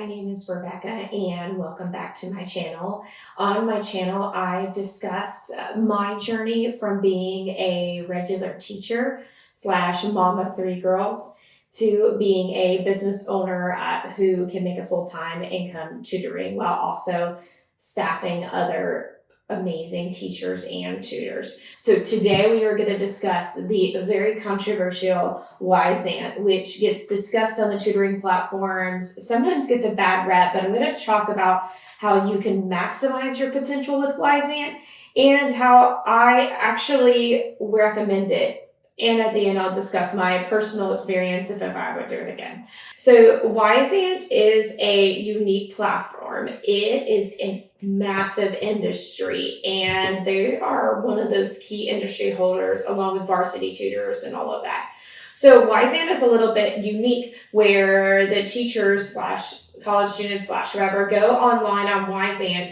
my name is Rebecca and welcome back to my channel. On my channel, I discuss my journey from being a regular teacher slash mom of three girls to being a business owner who can make a full-time income tutoring while also staffing other amazing teachers and tutors. So today we are going to discuss the very controversial Wyzant, which gets discussed on the tutoring platforms, sometimes gets a bad rep, but I'm going to talk about how you can maximize your potential with Wyzant and how I actually recommend it. And at the end, I'll discuss my personal experience if I would do it again. So Wyzant is a unique platform. It is a massive industry, and they are one of those key industry holders along with Varsity Tutors and all of that. So Wyzant is a little bit unique where the teachers slash college students slash whoever go online on Wyzant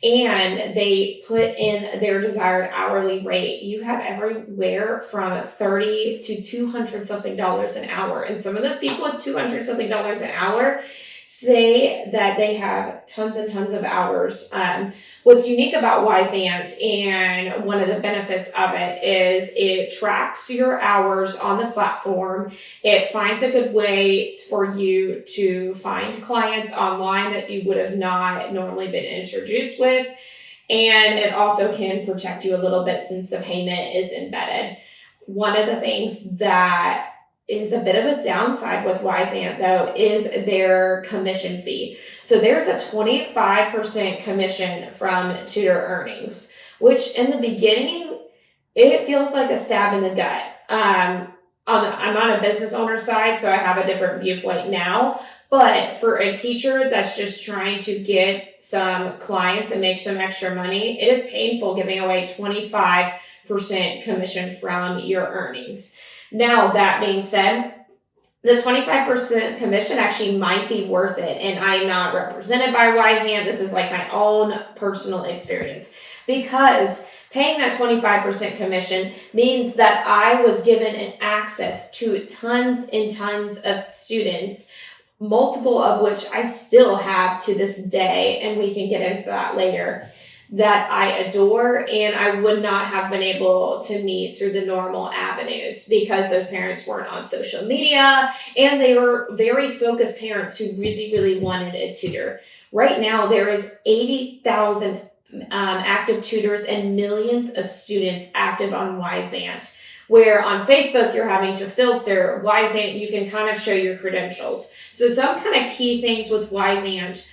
and they put in their desired hourly rate. You have everywhere from $30 to $200 something an hour. And some of those people at $200 something an hour say that they have tons and tons of hours. What's unique about Wyzant and one of the benefits of it is it tracks your hours on the platform. It finds a good way for you to find clients online that you would have not normally been introduced with. And it also can protect you a little bit since the payment is embedded. One of the things that is a bit of a downside with Wyzant, though, is their commission fee. So there's a 25% commission from tutor earnings, which in the beginning, it feels like a stab in the gut. I'm on a business owner side, so I have a different viewpoint now. But for a teacher that's just trying to get some clients and make some extra money, it is painful giving away 25% commission from your earnings. Now, that being said, the 25% commission actually might be worth it. And I am not represented by Wyzant. This is like my own personal experience, because paying that 25% commission means that I was given an access to tons and tons of students, multiple of which I still have to this day, and we can get into that later, that I adore and I would not have been able to meet through the normal avenues because those parents weren't on social media and they were very focused parents who really, really wanted a tutor. Right now, there is 80,000 active tutors and millions of students active on Wyzant, where on Facebook, you're having to filter. Wyzant, you can kind of show your credentials. So some kind of key things with Wyzant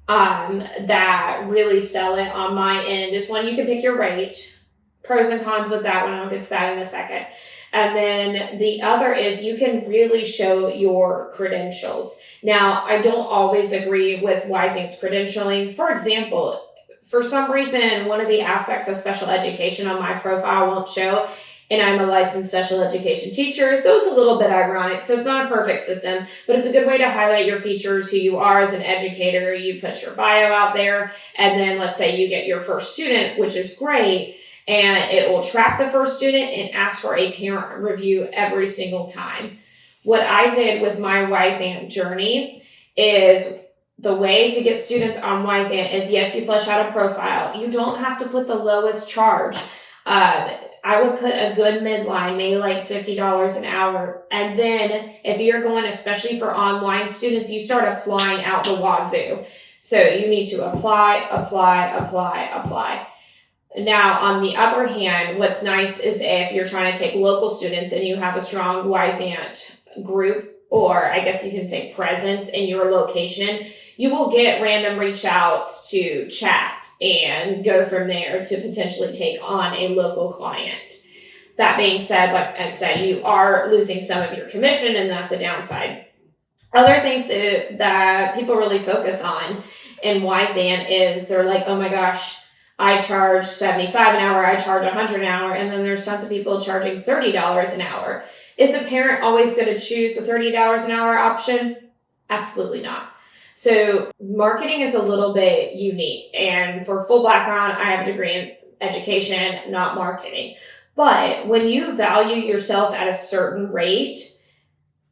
that really sell it on my end is one, you can pick your rate, pros and cons with that one. I'll get to that in a second. And then the other is you can really show your credentials. Now, I don't always agree with Wyzant's credentialing. For example, for some reason, one of the aspects of special education on my profile won't show, and I'm a licensed special education teacher, so it's a little bit ironic. So it's not a perfect system, but it's a good way to highlight your features, who you are as an educator. You put your bio out there, and then let's say you get your first student, which is great, and it will track the first student and ask for a parent review every single time. What I did with my Wyzant journey is the way to get students on Wyzant is, yes, you flesh out a profile. You don't have to put the lowest charge. I would put a good midline, maybe like $50 an hour. And then if you're going, especially for online students, you start applying out the wazoo. So you need to apply. Now, on the other hand, what's nice is if you're trying to take local students and you have a strong Wyzant group, or I guess you can say presence in your location, you will get random reach outs to chat and go from there to potentially take on a local client. That being said, like I said, you are losing some of your commission, and that's a downside. Other things that people really focus on in Wyzant is they're like, oh my gosh, I charge $75 an hour, I charge $100 an hour, and then there's tons of people charging $30 an hour. Is the parent always going to choose the $30 an hour option? Absolutely not. So marketing is a little bit unique. And for full background, I have a degree in education, not marketing. But when you value yourself at a certain rate,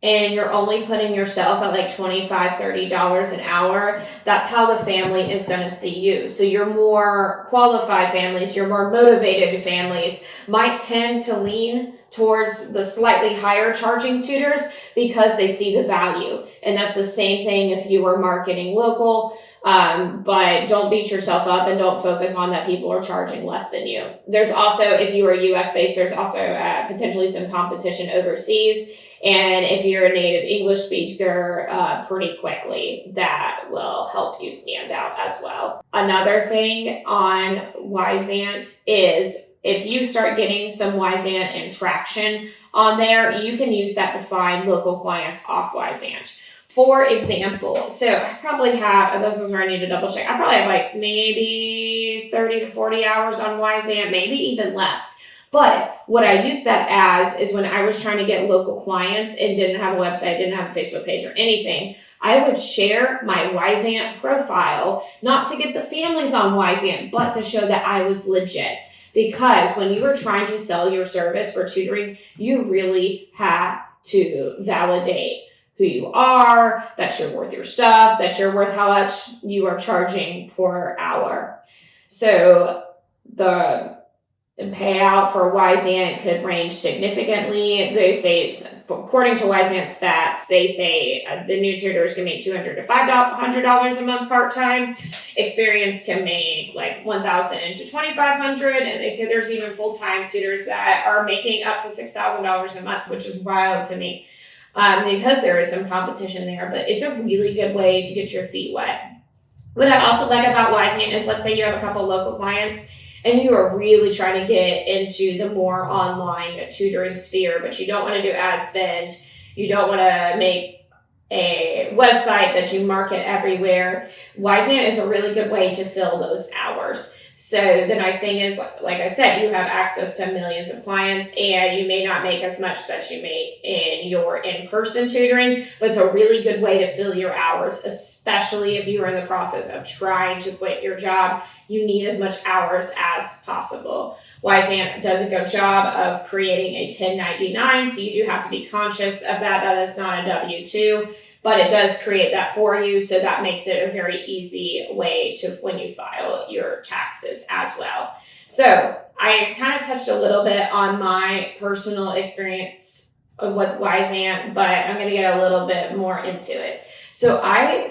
and you're only putting yourself at like $25, $30 an hour, that's how the family is going to see you. So your more qualified families, your more motivated families might tend to lean towards the slightly higher charging tutors because they see the value. And that's the same thing if you were marketing local. But don't beat yourself up and don't focus on that people are charging less than you. There's also, if you are US based, there's also potentially some competition overseas. And if you're a native English speaker, pretty quickly, that will help you stand out as well. Another thing on Wyzant is if you start getting some Wyzant and traction on there, you can use that to find local clients off Wyzant. For example, so I probably have, this is where I need to double check, I probably have like maybe 30 to 40 hours on Wyzant, maybe even less. But what I used that as is when I was trying to get local clients and didn't have a website, didn't have a Facebook page or anything, I would share my Wyzant profile, not to get the families on Wyzant, but to show that I was legit. Because when you are trying to sell your service for tutoring, you really have to validate who you are, that you're worth your stuff, that you're worth how much you are charging per hour. So the payout for Wyzant could range significantly. They say, according to Wyzant stats, they say the new tutors can make $200 to $500 a month part-time. Experienced can make like $1,000 to $2,500, and they say there's even full-time tutors that are making up to $6,000 a month, which is wild to me. Because there is some competition there, but it's a really good way to get your feet wet. What I also like about Wyzant is, let's say you have a couple local clients and you are really trying to get into the more online tutoring sphere, but you don't want to do ad spend. You don't want to make a website that you market everywhere. Wyzant is a really good way to fill those hours. So the nice thing is, like I said, you have access to millions of clients, and you may not make as much that you make in your in-person tutoring, but it's a really good way to fill your hours, especially if you are in the process of trying to quit your job. You need as much hours as possible. Wyzant does a good job of creating a 1099, so you do have to be conscious of that it's not a W-2. But it does create that for you, so that makes it a very easy way to when you file your taxes as well. So I kind of touched a little bit on my personal experience with Wyzant, but I'm going to get a little bit more into it. So I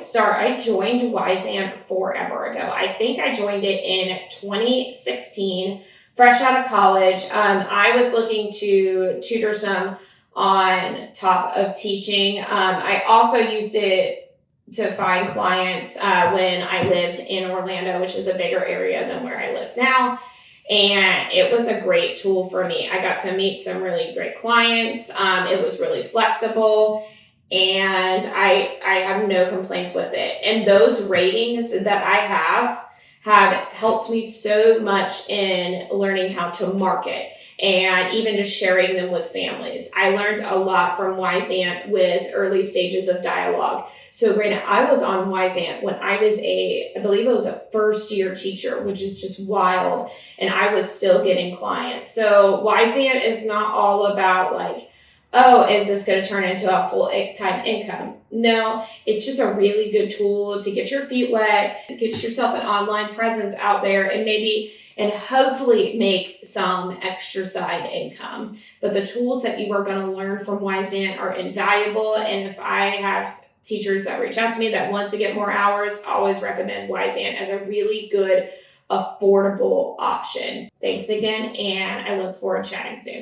joined Wyzant forever ago. I think I joined it in 2016, fresh out of college. I was looking to tutor some on top of teaching. I also used it to find clients when I lived in Orlando, which is a bigger area than where I live now. And it was a great tool for me. I got to meet some really great clients. It was really flexible, and I have no complaints with it. And those ratings that I have helped me so much in learning how to market and even just sharing them with families. I learned a lot from Wyzant with early stages of dialogue. So granted, I was on Wyzant when I was I believe it was a first year teacher, which is just wild. And I was still getting clients. So Wyzant is not all about like, oh, is this going to turn into a full-time income? No, it's just a really good tool to get your feet wet, get yourself an online presence out there, and hopefully make some extra side income. But the tools that you are going to learn from Wyzant are invaluable. And if I have teachers that reach out to me that want to get more hours, I always recommend Wyzant as a really good, affordable option. Thanks again, and I look forward to chatting soon.